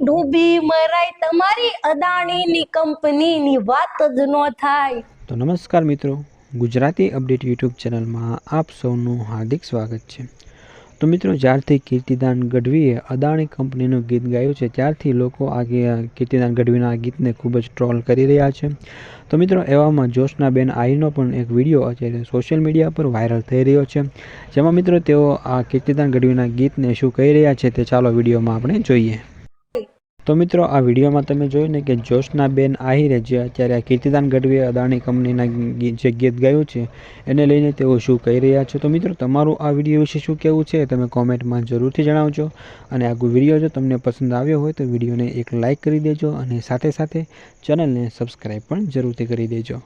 ડૂબી મરાય તમારી અદાણીની કંપનીની વાત જ ન થાય। તો નમસ્કાર મિત્રો, ગુજરાતી અપડેટ યુટ્યુબ ચેનલમાં આપ સૌનું હાર્દિક સ્વાગત છે। તો મિત્રો, જ્યારથી કીર્તિદાન ગઢવીએ અદાણી કંપનીનું ગીત ગાયું છે ત્યારથી લોકો આ કીર્તિદાન ગઢવીના આ ગીતને ખૂબ જ ટ્રોલ કરી રહ્યા છે। તો મિત્રો, એવામાં જોશનાબેન આહિરનો પણ એક વિડીયો અત્યારે સોશિયલ મીડિયા પર વાયરલ થઈ રહ્યો છે, જેમાં મિત્રો તેઓ આ કીર્તિદાન ગઢવીના ગીતને શું કહી રહ્યા છે તે ચાલો વિડીયોમાં આપણે જોઈએ। તો મિત્રો, આ વિડીયોમાં તમે જોયું ને કે જોશનાબેન આહિરે જે અત્યારે આ કીર્તિદાન ગઢવીએ અદાણી કંપનીના જે ગીત ગાયું છે એને લઈને તેઓ શું કહી રહ્યા છે। તો મિત્રો, તમારું આ વિડીયો વિશે શું કહેવું છે તમે કોમેન્ટમાં જરૂરથી જણાવજો। અને આ વિડીયો જો તમને પસંદ આવ્યો હોય તો વિડીયોને એક લાઇક કરી દેજો અને સાથે સાથે ચેનલને સબસ્ક્રાઈબ પણ જરૂરથી કરી દેજો।